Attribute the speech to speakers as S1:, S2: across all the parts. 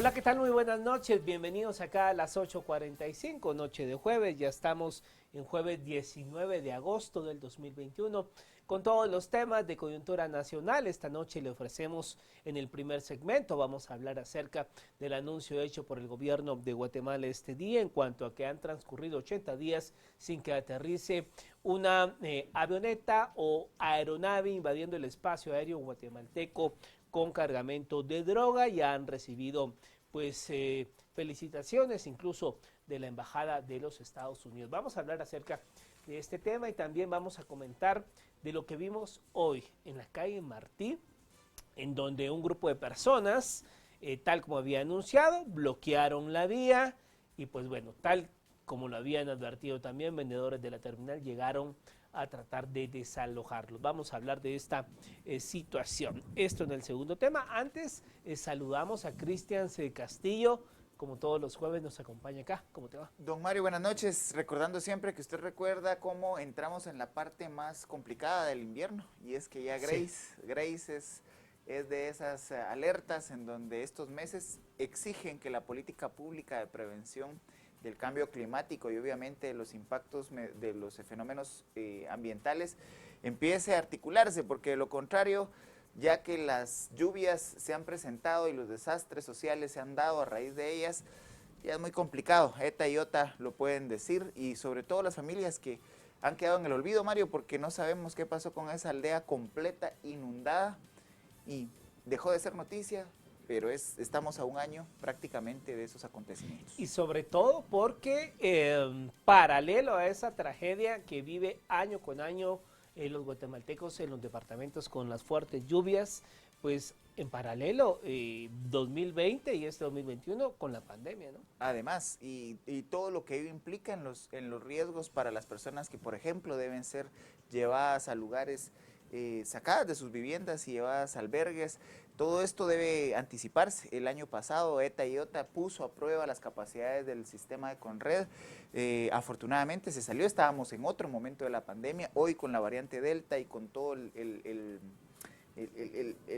S1: Hola, ¿qué tal? Muy buenas noches. Bienvenidos acá a las 8:45, noche de jueves. Ya estamos en jueves 19 de agosto del 2021 con todos los temas de coyuntura nacional. Esta noche le ofrecemos en el primer segmento, vamos a hablar acerca del anuncio hecho por el gobierno de Guatemala este día en cuanto a que han transcurrido 80 días sin que aterrice una avioneta o aeronave invadiendo el espacio aéreo guatemalteco con cargamento de droga. Ya han recibido felicitaciones incluso de la Embajada de los Estados Unidos. Vamos a hablar acerca de este tema y también vamos a comentar de lo que vimos hoy en la calle Martí, en donde un grupo de personas, tal como había anunciado, bloquearon la vía y pues bueno, tal como lo habían advertido también, vendedores de la terminal llegaron a tratar de desalojarlos. Vamos a hablar de esta situación. Esto en el segundo tema. Antes saludamos a Cristian Castillo, como todos los jueves nos acompaña acá. ¿Cómo te va?
S2: Don Mario, buenas noches. Recordando siempre que usted recuerda cómo entramos en la parte más complicada del invierno, y es que ya
S1: Sí.
S2: Grace es de esas alertas en donde estos meses exigen que la política pública de prevención del cambio climático y obviamente los impactos de los fenómenos ambientales empiece a articularse, porque de lo contrario, ya que las lluvias se han presentado y los desastres sociales se han dado a raíz de ellas, ya es muy complicado. ETA y OTA lo pueden decir, y sobre todo las familias que han quedado en el olvido, Mario, porque no sabemos qué pasó con esa aldea completa inundada y dejó de ser noticia, pero estamos a un año prácticamente de esos acontecimientos.
S1: Y sobre todo porque paralelo a esa tragedia que vive año con año los guatemaltecos en los departamentos con las fuertes lluvias, pues en paralelo 2020 y este 2021 con la pandemia, ¿no?
S2: Además, y todo lo que ello implica en los riesgos para las personas que, por ejemplo, deben ser llevadas a lugares, sacadas de sus viviendas y llevadas a albergues. Todo esto debe anticiparse. El año pasado, ETA y OTA puso a prueba las capacidades del sistema de Conred. Afortunadamente se salió, estábamos en otro momento de la pandemia. Hoy, con la variante Delta y con todo el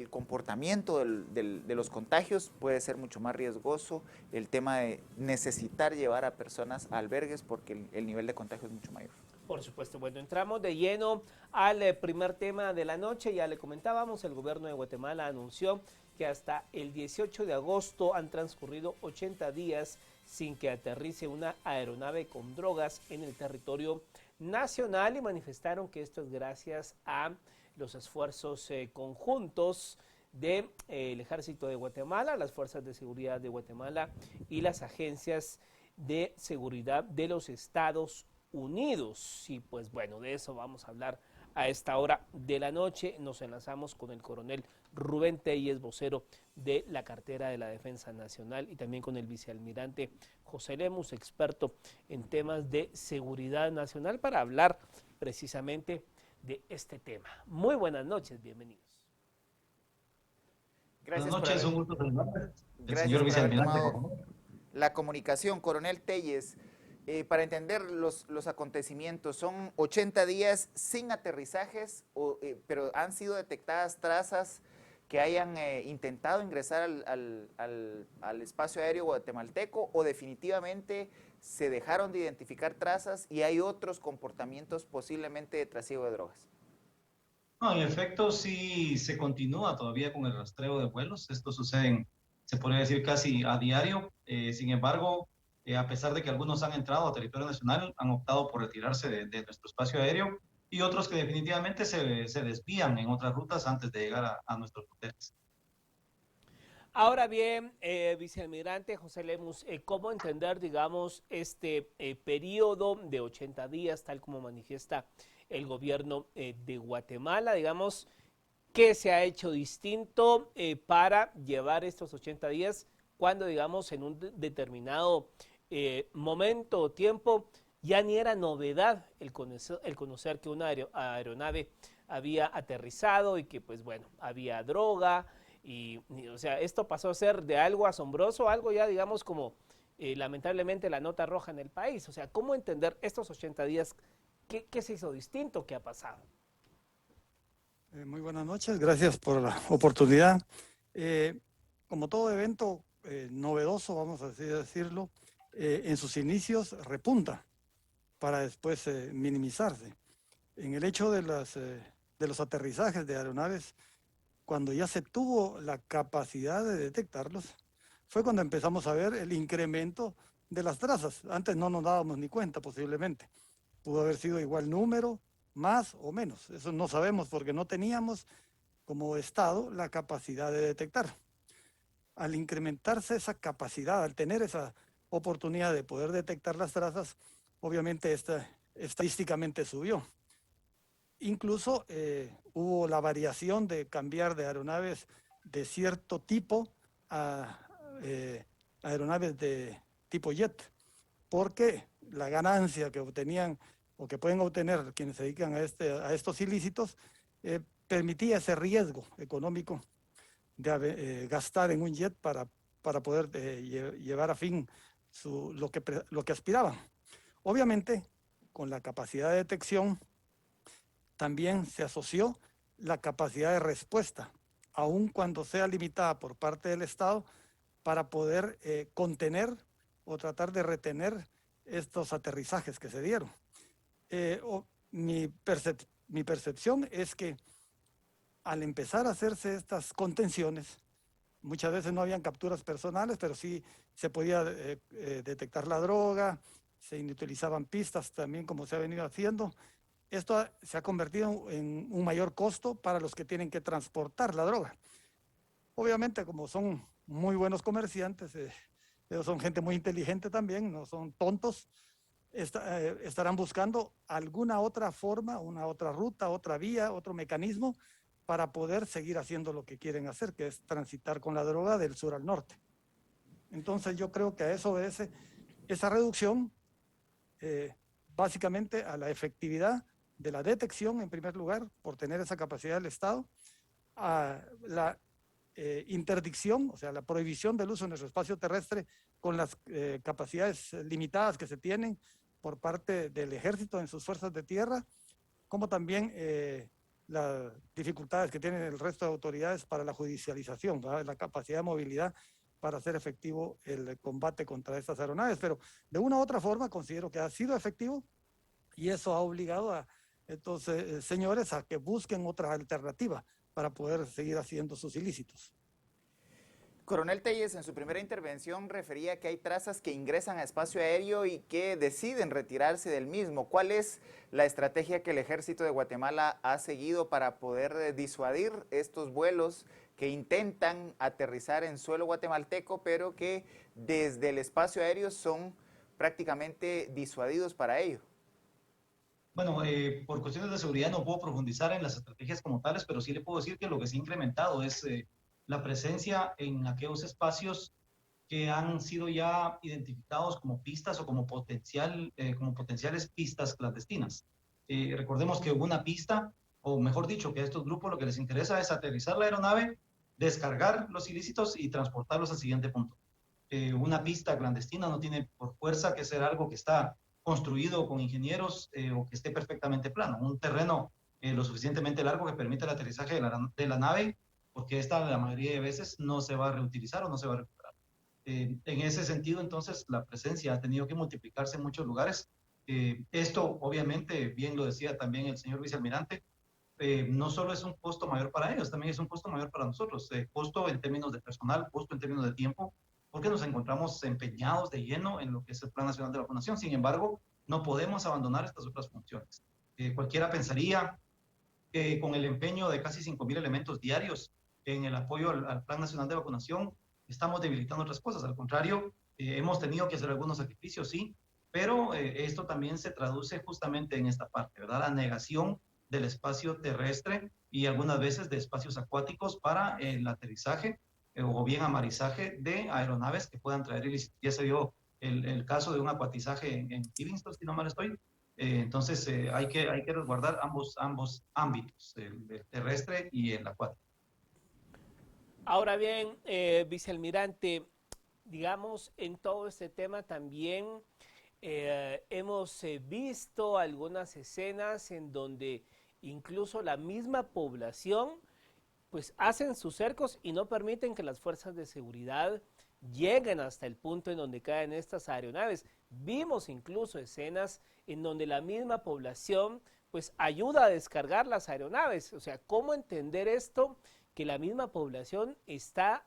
S2: comportamiento de los contagios, puede ser mucho más riesgoso el tema de necesitar llevar a personas a albergues, porque el nivel de contagio es mucho mayor.
S1: Por supuesto. Bueno, entramos de lleno al primer tema de la noche. Ya le comentábamos, el gobierno de Guatemala anunció que hasta el 18 de agosto han transcurrido 80 días sin que aterrice una aeronave con drogas en el territorio nacional, y manifestaron que esto es gracias a los esfuerzos conjuntos del Ejército de Guatemala, las Fuerzas de Seguridad de Guatemala y las agencias de seguridad de los Estados Unidos. Y pues bueno, de eso vamos a hablar a esta hora de la noche. Nos enlazamos con el coronel Rubén Telles, vocero de la cartera de la Defensa Nacional, y también con el vicealmirante José Lemus, experto en temas de seguridad nacional, para hablar precisamente de este tema. Muy buenas noches, bienvenidos.
S3: Buenas
S2: Gracias por
S3: noches, un
S2: haber,
S3: gusto saludarle. El
S2: gracias
S3: señor
S2: por haber
S3: vicealmirante, por
S2: tomado
S3: favor.
S2: la comunicación, coronel Telles. Para entender los acontecimientos, son 80 días sin aterrizajes, pero han sido detectadas trazas que hayan intentado ingresar al espacio aéreo guatemalteco, o definitivamente se dejaron de identificar trazas y hay otros comportamientos posiblemente de trasiego de drogas.
S3: No, en efecto, sí se continúa todavía con el rastreo de vuelos. Esto sucede, se podría decir, casi a diario. Sin embargo, a pesar de que algunos han entrado a territorio nacional, han optado por retirarse de nuestro espacio aéreo, y otros que definitivamente se desvían en otras rutas antes de llegar a nuestros hoteles.
S1: Ahora bien, vicealmirante José Lemus, ¿cómo entender, digamos, este periodo de 80 días, tal como manifiesta el gobierno de Guatemala? Digamos, ¿qué se ha hecho distinto para llevar estos 80 días cuando, digamos, en un determinado momento o tiempo ya ni era novedad el conocer que una aeronave había aterrizado y que, pues bueno, había droga? O sea, esto pasó a ser de algo asombroso, algo ya, digamos, como lamentablemente la nota roja en el país. O sea, ¿cómo entender estos 80 días? ¿Qué se hizo distinto? ¿Qué ha pasado?
S4: Muy buenas noches, gracias por la oportunidad. Eh, Como todo evento, novedoso, vamos a así decirlo, en sus inicios repunta para después minimizarse. En el hecho de los aterrizajes de aeronaves, cuando ya se tuvo la capacidad de detectarlos, fue cuando empezamos a ver el incremento de las trazas. Antes no nos dábamos ni cuenta posiblemente. Pudo haber sido igual número, más o menos. Eso no sabemos porque no teníamos como Estado la capacidad de detectar. Al incrementarse esa capacidad, al tener esa oportunidad de poder detectar las trazas, obviamente estadísticamente subió. Incluso hubo la variación de cambiar de aeronaves de cierto tipo a aeronaves de tipo jet, porque la ganancia que obtenían o que pueden obtener quienes se dedican a estos ilícitos permitía ese riesgo económico de gastar en un jet para poder llevar a fin lo que aspiraban. Obviamente, con la capacidad de detección también se asoció la capacidad de respuesta, aun cuando sea limitada por parte del Estado, para poder contener o tratar de retener estos aterrizajes que se dieron. Mi percepción es que al empezar a hacerse estas contenciones, muchas veces no habían capturas personales, pero sí se podía detectar la droga, se inutilizaban pistas también como se ha venido haciendo. Esto se ha convertido en un mayor costo para los que tienen que transportar la droga. Obviamente, como son muy buenos comerciantes, ellos son gente muy inteligente también, no son tontos, estarán buscando alguna otra forma, una otra ruta, otra vía, otro mecanismo para poder seguir haciendo lo que quieren hacer, que es transitar con la droga del sur al norte. Entonces yo creo que a eso obedece esa reducción, básicamente a la efectividad de la detección, en primer lugar, por tener esa capacidad del Estado, a la interdicción, o sea, la prohibición del uso en nuestro espacio terrestre con las capacidades limitadas que se tienen por parte del ejército en sus fuerzas de tierra, como también las dificultades que tienen el resto de autoridades para la judicialización, ¿verdad? La capacidad de movilidad para hacer efectivo el combate contra estas aeronaves. Pero de una u otra forma considero que ha sido efectivo y eso ha obligado a estos señores a que busquen otra alternativa para poder seguir haciendo sus ilícitos.
S2: Coronel Telles, en su primera intervención refería que hay trazas que ingresan a espacio aéreo y que deciden retirarse del mismo. ¿Cuál es la estrategia que el Ejército de Guatemala ha seguido para poder disuadir estos vuelos que intentan aterrizar en suelo guatemalteco, pero que desde el espacio aéreo son prácticamente disuadidos para ello?
S3: Bueno, por cuestiones de seguridad no puedo profundizar en las estrategias como tales, pero sí le puedo decir que lo que se ha incrementado es la presencia en aquellos espacios que han sido ya identificados como pistas o como potenciales pistas clandestinas. Recordemos que hubo una pista, o mejor dicho, que a estos grupos lo que les interesa es aterrizar la aeronave, descargar los ilícitos y transportarlos al siguiente punto. Una pista clandestina no tiene por fuerza que ser algo que está construido con ingenieros o que esté perfectamente plano. Un terreno lo suficientemente largo que permite el aterrizaje de la nave, porque esta la mayoría de veces no se va a reutilizar o no se va a recuperar. En ese sentido, entonces, la presencia ha tenido que multiplicarse en muchos lugares. Esto, obviamente, bien lo decía también el señor vicealmirante, no solo es un costo mayor para ellos, también es un costo mayor para nosotros. Costo en términos de personal, costo en términos de tiempo, porque nos encontramos empeñados de lleno en lo que es el Plan Nacional de Vacunación. Sin embargo, no podemos abandonar estas otras funciones. Cualquiera pensaría que con el empeño de casi 5,000 elementos diarios en el apoyo al Plan Nacional de Vacunación, estamos debilitando otras cosas. Al contrario, hemos tenido que hacer algunos sacrificios, sí, pero esto también se traduce justamente en esta parte, ¿verdad? La negación del espacio terrestre y algunas veces de espacios acuáticos para el aterrizaje o bien amarizaje de aeronaves que puedan traer ilícitos. Ya se vio el caso de un acuatizaje en Livingston, si no mal estoy. Entonces hay que resguardar ambos ámbitos, el terrestre y el acuático.
S1: Ahora bien, vicealmirante, digamos, en todo este tema también hemos visto algunas escenas en donde incluso la misma población pues hacen sus cercos y no permiten que las fuerzas de seguridad lleguen hasta el punto en donde caen estas aeronaves. Vimos incluso escenas en donde la misma población pues ayuda a descargar las aeronaves. O sea, ¿cómo entender esto? Que la misma población está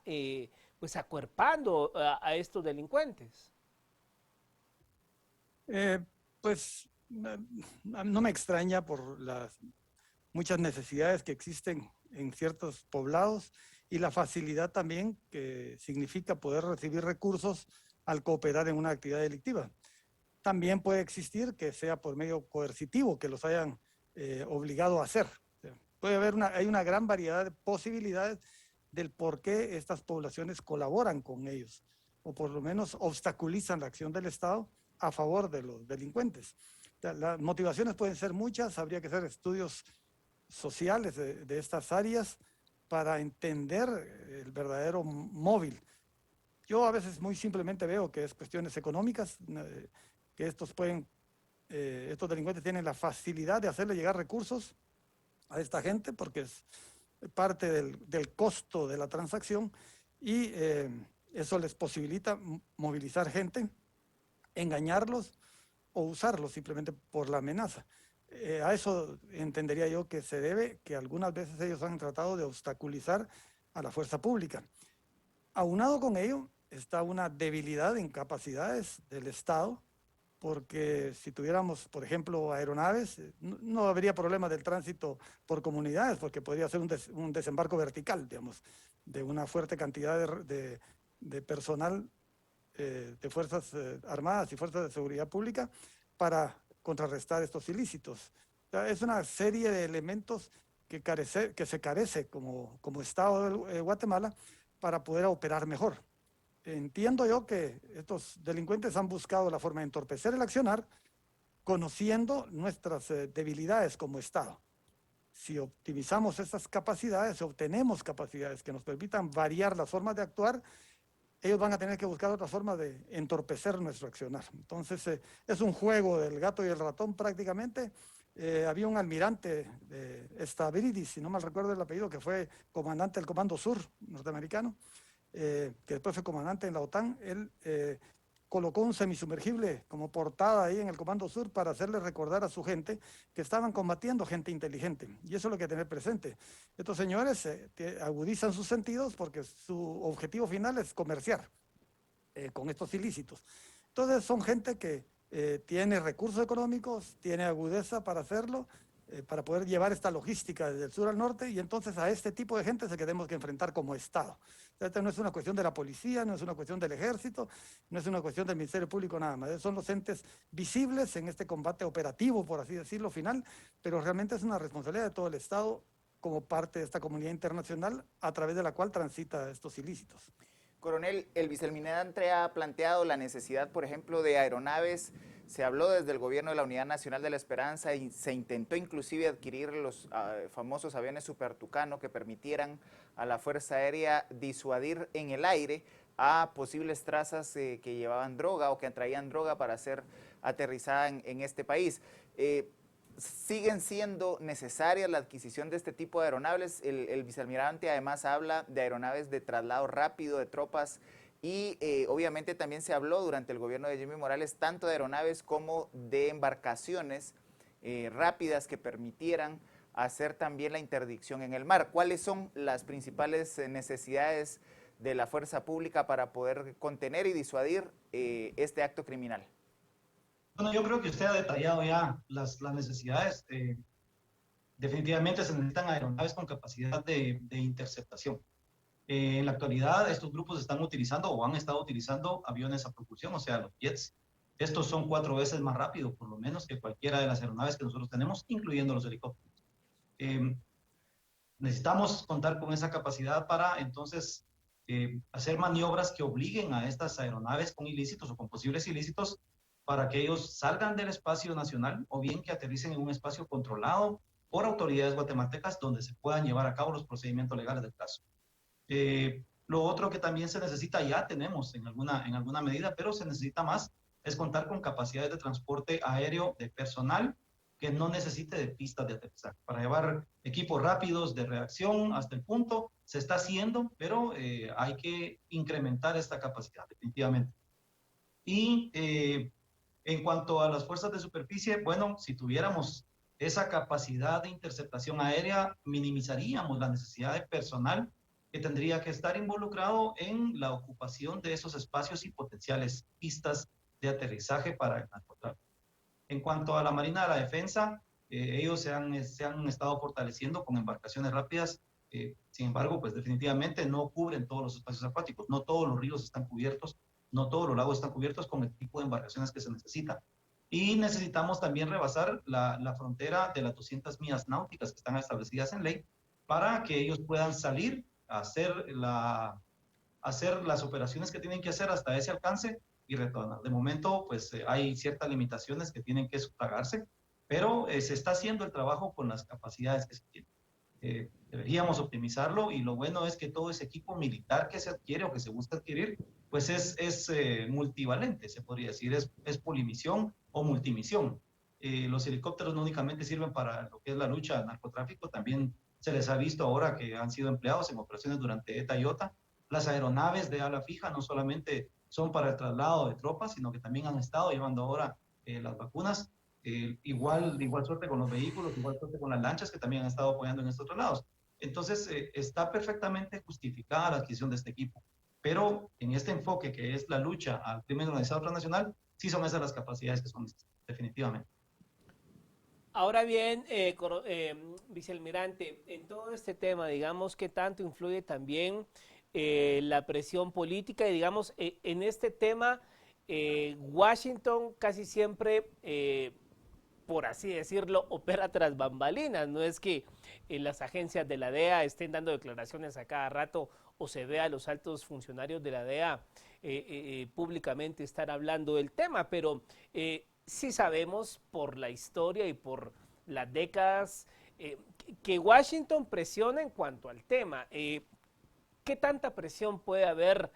S1: pues acuerpando a estos delincuentes.
S4: Eh, pues no me extraña por las muchas necesidades que existen en ciertos poblados y la facilidad también que significa poder recibir recursos al cooperar en una actividad delictiva. También puede existir que sea por medio coercitivo, que los hayan obligado a hacer. O sea, hay una gran variedad de posibilidades del por qué estas poblaciones colaboran con ellos, o por lo menos obstaculizan la acción del Estado a favor de los delincuentes. O sea, las motivaciones pueden ser muchas, habría que hacer estudios sociales de estas áreas para entender el verdadero móvil. Yo a veces muy simplemente veo que es cuestiones económicas, que estos delincuentes tienen la facilidad de hacerle llegar recursos a esta gente porque es parte del costo de la transacción y eso les posibilita movilizar gente, engañarlos o usarlos simplemente por la amenaza. A eso entendería yo que se debe que algunas veces ellos han tratado de obstaculizar a la fuerza pública. Aunado con ello está una debilidad en capacidades del Estado, porque si tuviéramos, por ejemplo, aeronaves, no habría problema del tránsito por comunidades, porque podría ser un desembarco vertical, digamos, de una fuerte cantidad de personal de Fuerzas Armadas y Fuerzas de Seguridad Pública para contrarrestar estos ilícitos. O sea, es una serie de elementos que se carece como Estado de Guatemala para poder operar mejor. Entiendo yo que estos delincuentes han buscado la forma de entorpecer el accionar conociendo nuestras debilidades como Estado. Si optimizamos estas capacidades, obtenemos capacidades que nos permitan variar las formas de actuar, ellos van a tener que buscar otra forma de entorpecer nuestro accionar. Entonces, es un juego del gato y el ratón prácticamente. Había un almirante de Stavridis, si no mal recuerdo el apellido, que fue comandante del Comando Sur norteamericano, que después fue comandante en la OTAN. Él colocó un semisumergible como portada ahí en el Comando Sur para hacerle recordar a su gente que estaban combatiendo gente inteligente. Y eso es lo que hay que tener presente. Estos señores agudizan sus sentidos porque su objetivo final es comerciar con estos ilícitos. Entonces son gente que tiene recursos económicos, tiene agudeza para hacerlo, para poder llevar esta logística desde el sur al norte, y entonces a este tipo de gente es el que tenemos que enfrentar como Estado. Esta no es una cuestión de la policía, no es una cuestión del ejército, no es una cuestión del Ministerio Público nada más. Son los entes visibles en este combate operativo, por así decirlo, final, pero realmente es una responsabilidad de todo el Estado como parte de esta comunidad internacional a través de la cual transita estos ilícitos.
S2: Coronel, el vicealmirante ha planteado la necesidad, por ejemplo, de aeronaves. Se habló desde el gobierno de la Unidad Nacional de la Esperanza y se intentó inclusive adquirir los famosos aviones Super Tucano que permitieran a la Fuerza Aérea disuadir en el aire a posibles trazas que llevaban droga o que traían droga para ser aterrizada en este país. ¿Siguen siendo necesarias la adquisición de este tipo de aeronaves? El vicealmirante además habla de aeronaves de traslado rápido de tropas y obviamente también se habló durante el gobierno de Jimmy Morales tanto de aeronaves como de embarcaciones rápidas que permitieran hacer también la interdicción en el mar. ¿Cuáles son las principales necesidades de la fuerza pública para poder contener y disuadir este acto criminal?
S3: Bueno, yo creo que usted ha detallado ya las necesidades. Definitivamente se necesitan aeronaves con capacidad de interceptación. En la actualidad, estos grupos están utilizando o han estado utilizando aviones a propulsión, o sea, los jets. Estos son 4 veces más rápidos, por lo menos, que cualquiera de las aeronaves que nosotros tenemos, incluyendo los helicópteros. Necesitamos contar con esa capacidad para, entonces, hacer maniobras que obliguen a estas aeronaves con ilícitos o con posibles ilícitos para que ellos salgan del espacio nacional o bien que aterricen en un espacio controlado por autoridades guatemaltecas donde se puedan llevar a cabo los procedimientos legales del caso. Lo otro que también se necesita, ya tenemos en alguna medida, pero se necesita más, es contar con capacidades de transporte aéreo de personal que no necesite de pistas de aterrizaje. Para llevar equipos rápidos de reacción hasta el punto, se está haciendo, pero hay que incrementar esta capacidad, definitivamente. Y en cuanto a las fuerzas de superficie, bueno, si tuviéramos esa capacidad de interceptación aérea, minimizaríamos la necesidad de personal que tendría que estar involucrado en la ocupación de esos espacios y potenciales pistas de aterrizaje para el narcotráfico. En cuanto a la Marina de la Defensa, ellos se han estado fortaleciendo con embarcaciones rápidas. Sin embargo, pues definitivamente no cubren todos los espacios acuáticos, no todos los ríos están cubiertos, no todos los lagos están cubiertos con el tipo de embarcaciones que se necesita. Y necesitamos también rebasar la frontera de las 200 millas náuticas que están establecidas en ley para que ellos puedan salir a hacer las operaciones que tienen que hacer hasta ese alcance y retornar. De momento, pues hay ciertas limitaciones que tienen que sufragarse, pero se está haciendo el trabajo con las capacidades que se tienen. Deberíamos optimizarlo y lo bueno es que todo ese equipo militar que se adquiere o que se busca adquirir, pues es multivalente, se podría decir, es polimisión o multimisión. Los helicópteros no únicamente sirven para lo que es la lucha al narcotráfico, también se les ha visto ahora que han sido empleados en operaciones durante ETA y OTA. Las aeronaves de ala fija no solamente son para el traslado de tropas, sino que también han estado llevando ahora las vacunas. Igual suerte con los vehículos, igual suerte con las lanchas que también han estado apoyando en estos traslados. Entonces, está perfectamente justificada la adquisición de este equipo. Pero en este enfoque que es la lucha al crimen organizado transnacional, sí son esas las capacidades que son necesarias, definitivamente.
S1: Ahora bien, vicealmirante, en todo este tema, digamos, ¿qué tanto influye también la presión política? Y digamos, en este tema, Washington casi siempre, por así decirlo, opera tras bambalinas. No es que las agencias de la DEA estén dando declaraciones a cada rato o se vea a los altos funcionarios de la DEA públicamente estar hablando del tema, pero sí sabemos por la historia y por las décadas que Washington presiona en cuanto al tema. ¿Qué tanta presión puede haber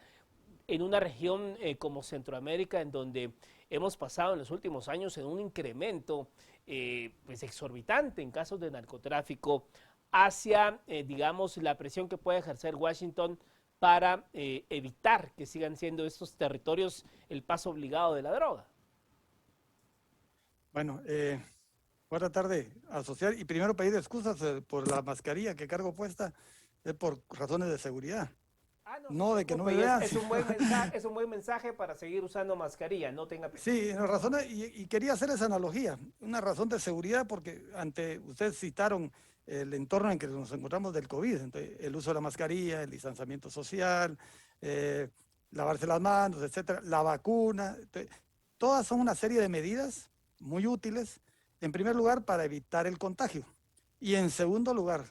S1: en una región como Centroamérica, en donde hemos pasado en los últimos años en un incremento pues exorbitante en casos de narcotráfico, hacia, digamos, la presión que puede ejercer Washington para evitar que sigan siendo estos territorios el paso obligado de la droga?
S4: Bueno, voy a tratar de asociar y primero pedir excusas por la mascarilla que cargo puesta, es por razones de seguridad. No de que no me vean.
S1: Es un buen mensaje para seguir usando mascarilla, no tenga pena.
S4: Sí, razones, y quería hacer esa analogía, una razón de seguridad porque ustedes citaron el entorno en que nos encontramos del COVID, entonces, el uso de la mascarilla, el distanciamiento social, lavarse las manos, etcétera, la vacuna, entonces, todas son una serie de medidas muy útiles, en primer lugar, para evitar el contagio, y en segundo lugar,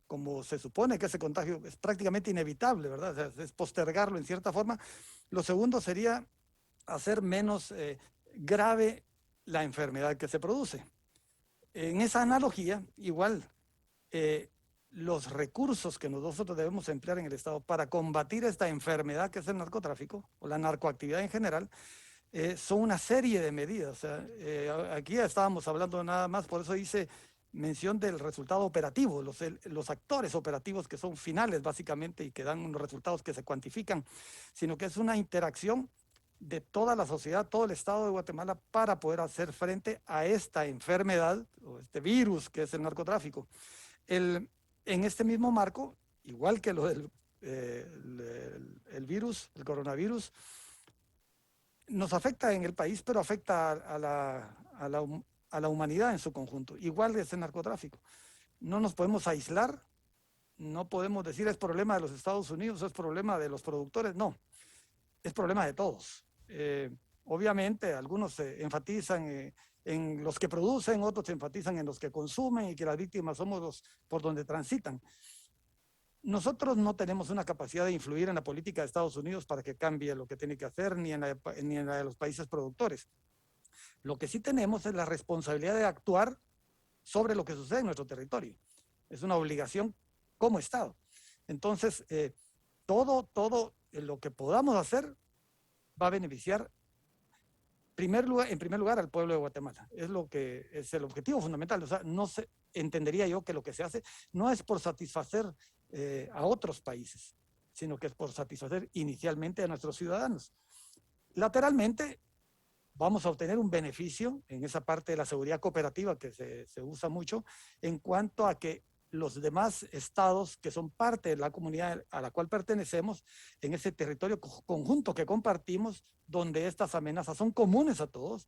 S4: como se supone que ese contagio es prácticamente inevitable, ¿verdad? O sea, es postergarlo en cierta forma. Lo segundo sería hacer menos grave la enfermedad que se produce. En esa analogía, igual, los recursos que nosotros debemos emplear en el Estado para combatir esta enfermedad que es el narcotráfico o la narcoactividad en general, son una serie de medidas. O sea, aquí ya estábamos hablando nada más, por eso hice mención del resultado operativo, los actores operativos que son finales básicamente y que dan unos resultados que se cuantifican, sino que es una interacción de toda la sociedad, todo el Estado de Guatemala para poder hacer frente a esta enfermedad o este virus que es el narcotráfico. En este mismo marco, igual que lo del el virus, el coronavirus, nos afecta en el país, pero afecta a la humanidad en su conjunto. Igual es el narcotráfico. No nos podemos aislar, no podemos decir es problema de los Estados Unidos, es problema de los productores, no, es problema de todos. Obviamente algunos se enfatizan en los que producen, otros se enfatizan en los que consumen y que las víctimas somos los por donde transitan. Nosotros no tenemos una capacidad de influir en la política de Estados Unidos para que cambie lo que tiene que hacer, ni en la de los países productores. Lo que sí tenemos es la responsabilidad de actuar sobre lo que sucede en nuestro territorio. Es una obligación como Estado. Entonces, todo lo que podamos hacer va a beneficiar en primer lugar al pueblo de Guatemala. Es lo que es el objetivo fundamental. O sea, no se entendería yo que lo que se hace no es por satisfacer a otros países, sino que es por satisfacer inicialmente a nuestros ciudadanos. Lateralmente, vamos a obtener un beneficio en esa parte de la seguridad cooperativa que se usa mucho en cuanto a que los demás estados que son parte de la comunidad a la cual pertenecemos, en ese territorio conjunto que compartimos, donde estas amenazas son comunes a todos,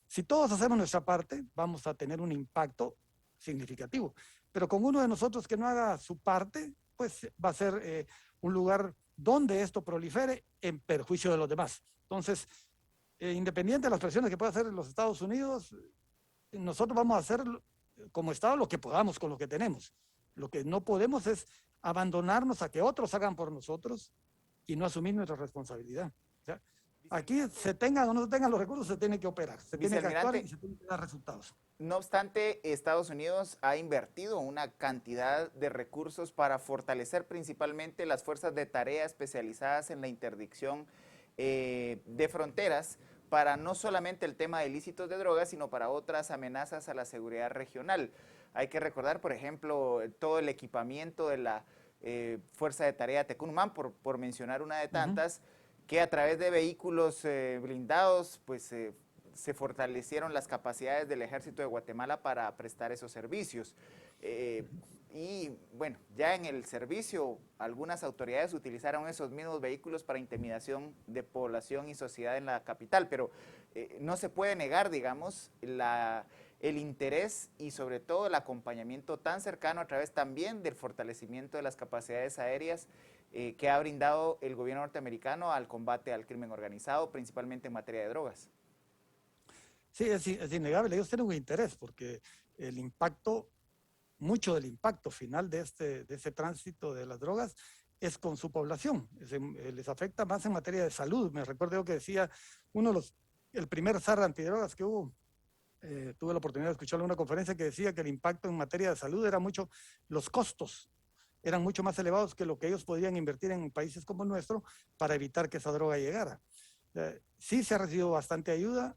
S4: si todos hacemos nuestra parte, vamos a tener un impacto significativo. Pero con uno de nosotros que no haga su parte, pues va a ser un lugar donde esto prolifere en perjuicio de los demás. Entonces, independiente de las presiones que pueda hacer los Estados Unidos, nosotros vamos a hacer como Estado lo que podamos con lo que tenemos. Lo que no podemos es abandonarnos a que otros hagan por nosotros y no asumir nuestra responsabilidad. O sea, aquí se tengan o no se tengan los recursos, se tiene que operar, se tiene que actuar y se tienen que dar resultados.
S2: No obstante, Estados Unidos ha invertido una cantidad de recursos para fortalecer principalmente las fuerzas de tarea especializadas en la interdicción de fronteras, para no solamente el tema de ilícitos de drogas, sino para otras amenazas a la seguridad regional. Hay que recordar, por ejemplo, todo el equipamiento de la Fuerza de Tarea Tecunumán, por mencionar una de tantas, que a través de vehículos blindados, pues se fortalecieron las capacidades del Ejército de Guatemala para prestar esos servicios. Y bueno, ya en el servicio, algunas autoridades utilizaron esos mismos vehículos para intimidación de población y sociedad en la capital, pero no se puede negar, digamos, el interés y sobre todo el acompañamiento tan cercano a través también del fortalecimiento de las capacidades aéreas que ha brindado el gobierno norteamericano al combate al crimen organizado, principalmente en materia de drogas.
S4: Sí, es innegable. Ellos tienen un interés porque el impacto, mucho del impacto final de ese tránsito de las drogas es con su población. Les afecta más en materia de salud. Me recuerdo yo que decía el primer zar antidrogas que hubo, tuve la oportunidad de escucharlo en una conferencia que decía que el impacto en materia de salud era mucho, los costos eran mucho más elevados que lo que ellos podían invertir en países como el nuestro para evitar que esa droga llegara. Sí se ha recibido bastante ayuda,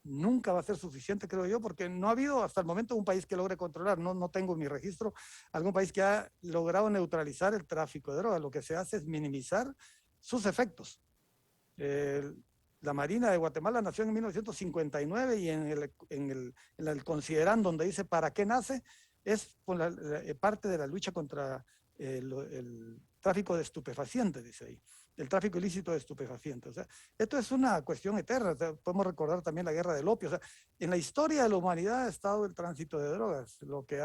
S4: nunca va a ser suficiente, creo yo, porque no ha habido hasta el momento un país que logre controlar, no tengo en mi registro algún país que ha logrado neutralizar el tráfico de drogas. Lo que se hace es minimizar sus efectos. La Marina de Guatemala nació en 1959 y en el considerando donde dice para qué nace, es por parte de la lucha contra el tráfico de estupefacientes, dice ahí, el tráfico ilícito de estupefacientes. O sea, esto es una cuestión eterna. O sea, podemos recordar también la guerra del opio. O sea, en la historia de la humanidad ha estado el tránsito de drogas, lo que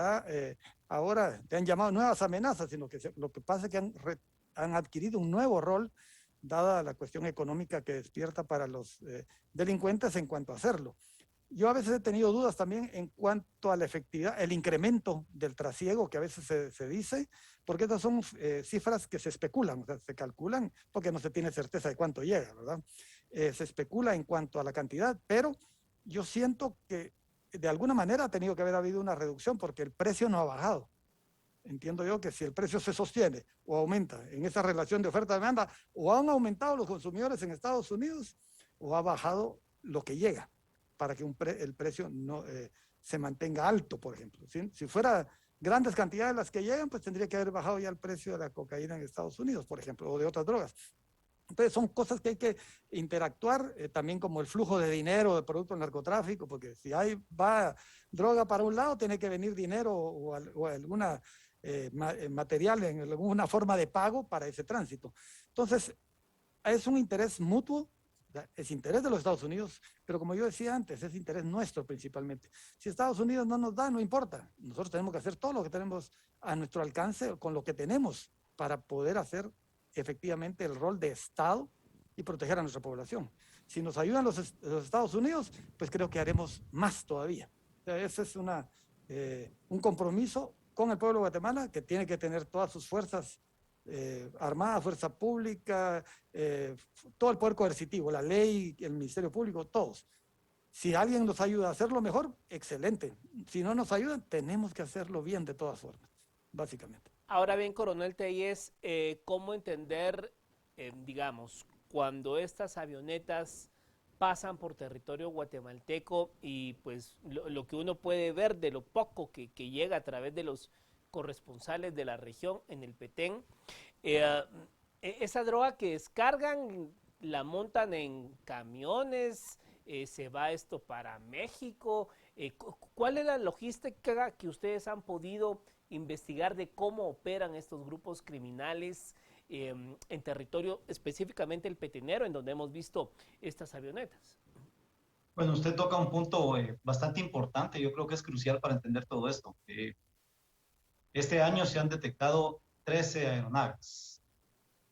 S4: ahora te han llamado nuevas amenazas, sino que lo que pasa es que han adquirido un nuevo rol, dada la cuestión económica que despierta para los delincuentes en cuanto a hacerlo. Yo a veces he tenido dudas también en cuanto a la efectividad, el incremento del trasiego que a veces se dice, porque estas son cifras que se especulan, o sea, se calculan porque no se tiene certeza de cuánto llega, ¿verdad? Se especula en cuanto a la cantidad, pero yo siento que de alguna manera ha tenido que haber habido una reducción porque el precio no ha bajado. Entiendo yo que si el precio se sostiene o aumenta en esa relación de oferta-demanda, o han aumentado los consumidores en Estados Unidos o ha bajado lo que llega, para que el precio no se mantenga alto, por ejemplo. Si fuera grandes cantidades las que llegan, pues tendría que haber bajado ya el precio de la cocaína en Estados Unidos, por ejemplo, o de otras drogas. Entonces son cosas que hay que interactuar, también como el flujo de dinero de productos del narcotráfico, porque si va droga para un lado, tiene que venir dinero o alguna material, en alguna forma de pago para ese tránsito. Entonces, es un interés mutuo. Es interés de los Estados Unidos, pero como yo decía antes, es interés nuestro principalmente. Si Estados Unidos no nos da, no importa. Nosotros tenemos que hacer todo lo que tenemos a nuestro alcance con lo que tenemos para poder hacer efectivamente el rol de Estado y proteger a nuestra población. Si nos ayudan los Estados Unidos, pues creo que haremos más todavía. O sea, ese es un compromiso con el pueblo de Guatemala, que tiene que tener todas sus fuerzas Armada, Fuerza Pública, todo el poder coercitivo, la ley, el Ministerio Público, todos. Si alguien nos ayuda a hacerlo mejor, excelente. Si no nos ayuda, tenemos que hacerlo bien de todas formas, básicamente.
S1: Ahora bien, Coronel Telles, ¿cómo entender, digamos, cuando estas avionetas pasan por territorio guatemalteco y pues lo que uno puede ver de lo poco que llega a través de los corresponsales de la región en el Petén, esa droga que descargan la montan en camiones, se va esto para México. ¿Cuál es la logística que ustedes han podido investigar de cómo operan estos grupos criminales en territorio, específicamente el petenero, en donde hemos visto estas avionetas?
S3: Bueno, usted toca un punto bastante importante, yo creo que es crucial para entender todo esto. Este año se han detectado 13 aeronaves,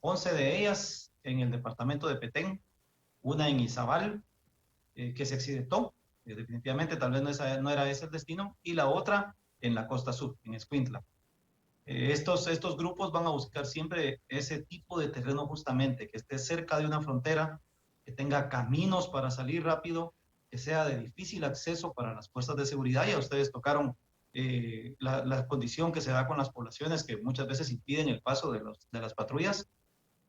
S3: 11 de ellas en el departamento de Petén, una en Izabal, que se accidentó, definitivamente tal vez no era ese el destino, y la otra en la costa sur, en Escuintla. Estos grupos van a buscar siempre ese tipo de terreno justamente, que esté cerca de una frontera, que tenga caminos para salir rápido, que sea de difícil acceso para las fuerzas de seguridad. Ya ustedes tocaron la condición que se da con las poblaciones que muchas veces impiden el paso de las patrullas,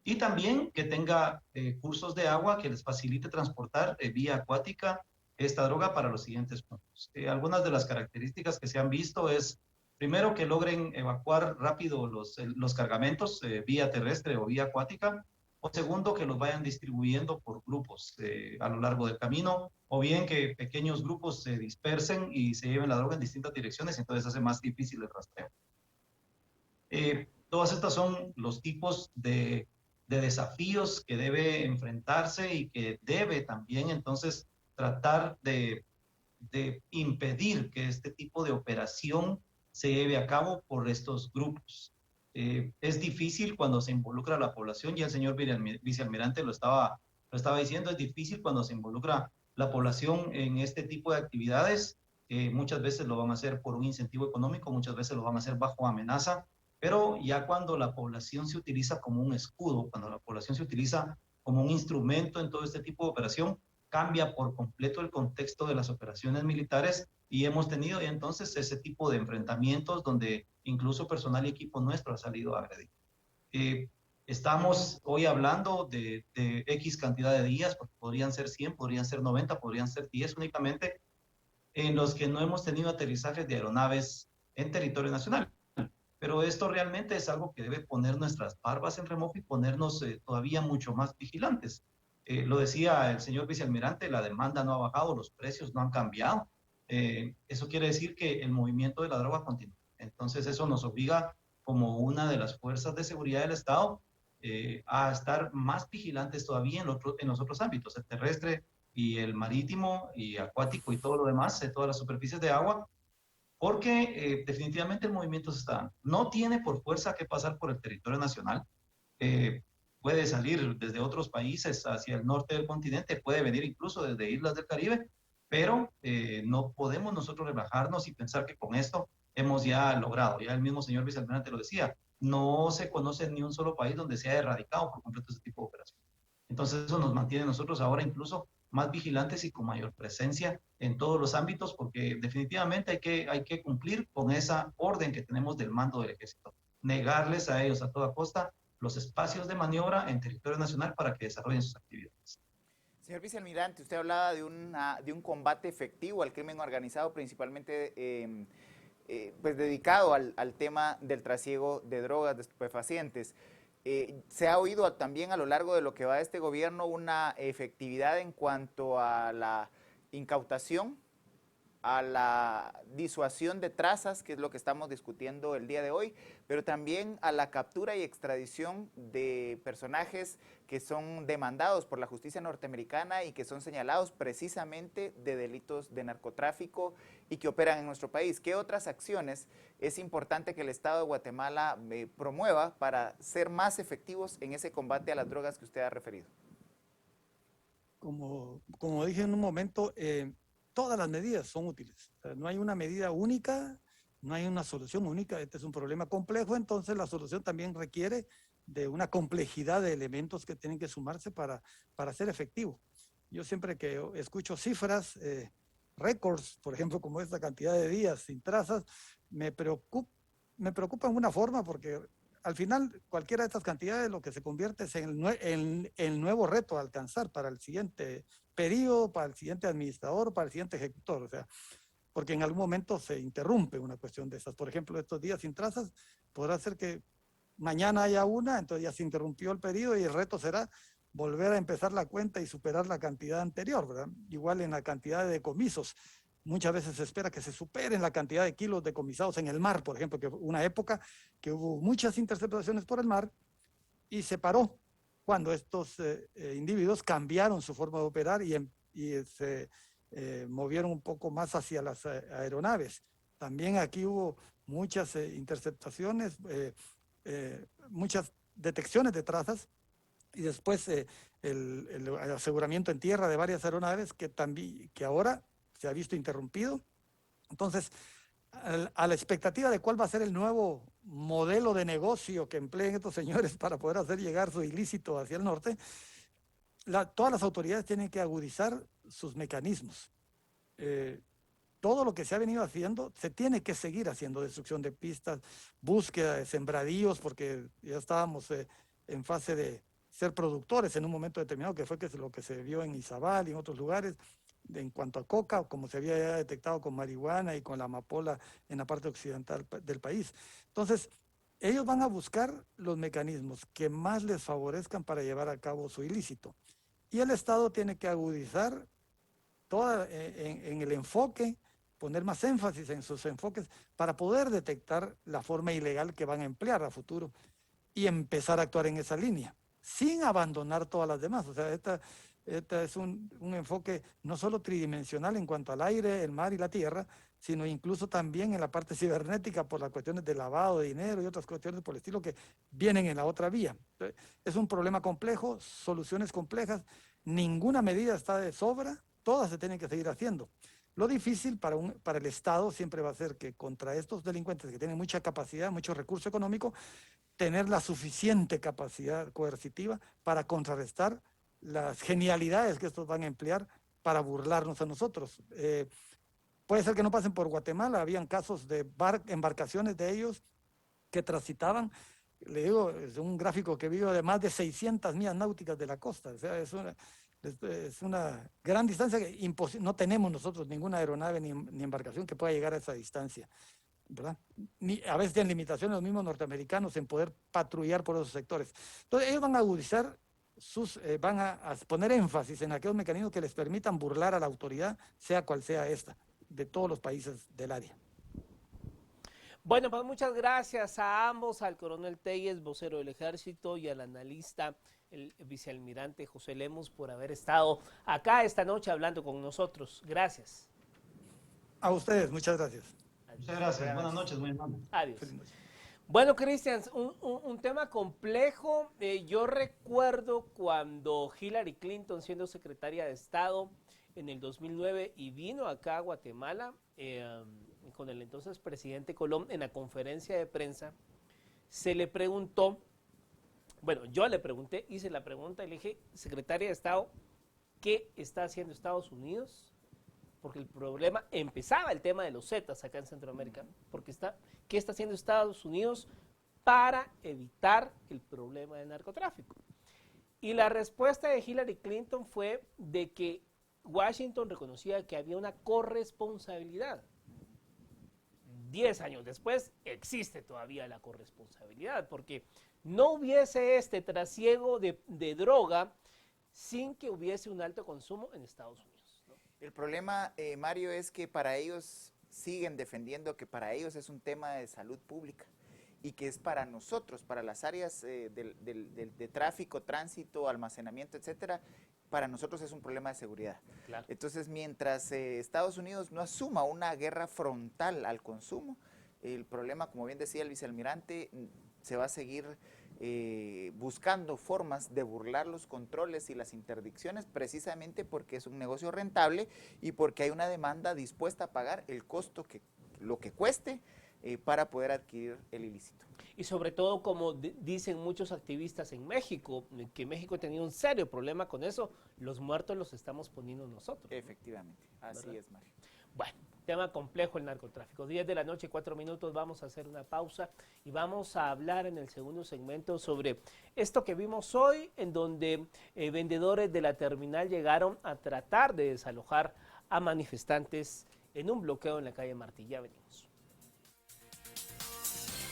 S3: y también que tenga cursos de agua que les facilite transportar vía acuática esta droga para los siguientes puntos. Algunas de las características que se han visto es, primero, que logren evacuar rápido los cargamentos vía terrestre o vía acuática, o segundo, que los vayan distribuyendo por grupos a lo largo del camino, o bien que pequeños grupos se dispersen y se lleven la droga en distintas direcciones, entonces hace más difícil el rastreo. Todas estas son los tipos de desafíos que debe enfrentarse y que debe también entonces tratar de impedir que este tipo de operación se lleve a cabo por estos grupos. Es difícil cuando se involucra a la población, y el señor vicealmirante lo estaba diciendo, es difícil cuando se involucra la población en este tipo de actividades. Muchas veces lo van a hacer por un incentivo económico, muchas veces lo van a hacer bajo amenaza, pero ya cuando la población se utiliza como un escudo, cuando la población se utiliza como un instrumento en todo este tipo de operación, cambia por completo el contexto de las operaciones militares, y hemos tenido entonces ese tipo de enfrentamientos donde incluso personal y equipo nuestro ha salido agredido. Estamos hoy hablando de X cantidad de días, porque podrían ser 100, podrían ser 90, podrían ser 10 únicamente, en los que no hemos tenido aterrizajes de aeronaves en territorio nacional. Pero esto realmente es algo que debe poner nuestras barbas en remojo y ponernos todavía mucho más vigilantes. Lo decía el señor vicealmirante, la demanda no ha bajado, los precios no han cambiado. Eso quiere decir que el movimiento de la droga continúa. Entonces eso nos obliga como una de las fuerzas de seguridad del Estado a estar más vigilantes todavía en los otros ámbitos, el terrestre y el marítimo y acuático y todo lo demás, todas las superficies de agua, porque definitivamente el movimiento se está dando. No tiene por fuerza que pasar por el territorio nacional. Puede salir desde otros países hacia el norte del continente, puede venir incluso desde islas del Caribe, pero no podemos nosotros relajarnos y pensar que con esto hemos ya logrado. Ya el mismo señor vicealmirante lo decía, no se conoce ni un solo país donde se haya erradicado por completo este tipo de operaciones. Entonces eso nos mantiene nosotros ahora incluso más vigilantes y con mayor presencia en todos los ámbitos, porque definitivamente hay que cumplir con esa orden que tenemos del mando del ejército, negarles a ellos a toda costa los espacios de maniobra en territorio nacional para que desarrollen sus actividades.
S2: Señor vicealmirante, usted hablaba de un combate efectivo al crimen organizado, principalmente pues dedicado al tema del trasiego de drogas, de estupefacientes. Se ha oído también a lo largo de lo que va de este gobierno una efectividad en cuanto a la incautación, a la disuasión de trazas, que es lo que estamos discutiendo el día de hoy, pero también a la captura y extradición de personajes que son demandados por la justicia norteamericana y que son señalados precisamente de delitos de narcotráfico y que operan en nuestro país. ¿Qué otras acciones es importante que el Estado de Guatemala promueva para ser más efectivos en ese combate a las drogas que usted ha referido?
S4: Como dije en un momento, todas las medidas son útiles. O sea, no hay una medida única, no hay una solución única. Este es un problema complejo, entonces la solución también requiere de una complejidad de elementos que tienen que sumarse para ser efectivo. Yo siempre que escucho cifras, récords, por ejemplo, como esta cantidad de días sin trazas, me preocupa en una forma, porque al final cualquiera de estas cantidades lo que se convierte es en el nuevo reto a alcanzar para el siguiente periodo para el siguiente administrador, para el siguiente ejecutor, o sea, porque en algún momento se interrumpe una cuestión de esas. Por ejemplo, estos días sin trazas, podrá ser que mañana haya una, entonces ya se interrumpió el periodo y el reto será volver a empezar la cuenta y superar la cantidad anterior, ¿verdad? Igual en la cantidad de decomisos. Muchas veces se espera que se superen la cantidad de kilos decomisados en el mar, por ejemplo, que fue una época que hubo muchas interceptaciones por el mar y se paró cuando estos individuos cambiaron su forma de operar y se movieron un poco más hacia las aeronaves. También aquí hubo muchas interceptaciones, muchas detecciones de trazas y después el aseguramiento en tierra de varias aeronaves que ahora se ha visto interrumpido. Entonces, a la expectativa de cuál va a ser el nuevo modelo de negocio que empleen estos señores para poder hacer llegar su ilícito hacia el norte, todas las autoridades tienen que agudizar sus mecanismos. Todo lo que se ha venido haciendo se tiene que seguir haciendo, destrucción de pistas, búsqueda de sembradíos, porque ya estábamos en fase de ser productores en un momento determinado, que fue lo que se vio en Izabal y en otros lugares, en cuanto a coca, como se había ya detectado con marihuana y con la amapola en la parte occidental del país. Entonces, ellos van a buscar los mecanismos que más les favorezcan para llevar a cabo su ilícito. Y el Estado tiene que agudizar en el enfoque, poner más énfasis en sus enfoques para poder detectar la forma ilegal que van a emplear a futuro y empezar a actuar en esa línea, sin abandonar todas las demás. O sea, esta es un enfoque no solo tridimensional en cuanto al aire, el mar y la tierra, sino incluso también en la parte cibernética por las cuestiones de lavado de dinero y otras cuestiones por el estilo que vienen en la otra vía. Entonces, es un problema complejo, soluciones complejas, ninguna medida está de sobra, todas se tienen que seguir haciendo. Lo difícil para el Estado siempre va a ser que contra estos delincuentes que tienen mucha capacidad, mucho recurso económico, tener la suficiente capacidad coercitiva para contrarrestar las genialidades que estos van a emplear para burlarnos a nosotros. Puede ser que no pasen por Guatemala, habían casos de embarcaciones de ellos que transitaban, le digo, es un gráfico que vio de más de 600 millas náuticas de la costa, o sea, es una gran distancia que no tenemos nosotros ninguna aeronave ni embarcación que pueda llegar a esa distancia, ¿verdad? A veces tienen limitaciones los mismos norteamericanos en poder patrullar por esos sectores. Entonces ellos van a agudizar van a poner énfasis en aquellos mecanismos que les permitan burlar a la autoridad, sea cual sea esta, de todos los países del área.
S1: Bueno, pues muchas gracias a ambos, al coronel Telles, vocero del Ejército, y al analista, el vicealmirante José Lemus, por haber estado acá esta noche hablando con nosotros. Gracias.
S4: A ustedes, muchas gracias.
S3: Muchas gracias. Buenas noches, muy amable.
S1: Adiós. Bueno, Cristian, un tema complejo. Yo recuerdo cuando Hillary Clinton, siendo secretaria de Estado en el 2009, y vino acá a Guatemala con el entonces presidente Colón, en la conferencia de prensa, se le preguntó, bueno, yo le pregunté, hice la pregunta y le dije, secretaria de Estado, ¿qué está haciendo Estados Unidos? Porque el problema, empezaba el tema de los Zetas acá en Centroamérica, porque ¿qué está haciendo Estados Unidos para evitar el problema del narcotráfico? Y la respuesta de Hillary Clinton fue de que Washington reconocía que había una corresponsabilidad. 10 años después existe todavía la corresponsabilidad, porque no hubiese este trasiego de droga sin que hubiese un alto consumo en Estados Unidos, ¿no?
S2: El problema, Mario, es que para ellos siguen defendiendo que para ellos es un tema de salud pública y que es para nosotros, para las áreas de tráfico, tránsito, almacenamiento, etcétera, para nosotros es un problema de seguridad. Claro. Entonces, mientras Estados Unidos no asuma una guerra frontal al consumo, el problema, como bien decía el vicealmirante, se va a seguir buscando formas de burlar los controles y las interdicciones, precisamente porque es un negocio rentable y porque hay una demanda dispuesta a pagar el costo lo que cueste para poder adquirir el ilícito.
S1: Y sobre todo, como dicen muchos activistas en México, que México tenía un serio problema con eso, los muertos los estamos poniendo nosotros, ¿no?
S2: Efectivamente, así ¿verdad? Es, Mario.
S1: Bueno. Tema complejo el narcotráfico. 10 de la noche, 4 minutos, vamos a hacer una pausa y vamos a hablar en el segundo segmento sobre esto que vimos hoy, en donde vendedores de la terminal llegaron a tratar de desalojar a manifestantes en un bloqueo en la calle Martí. Ya venimos.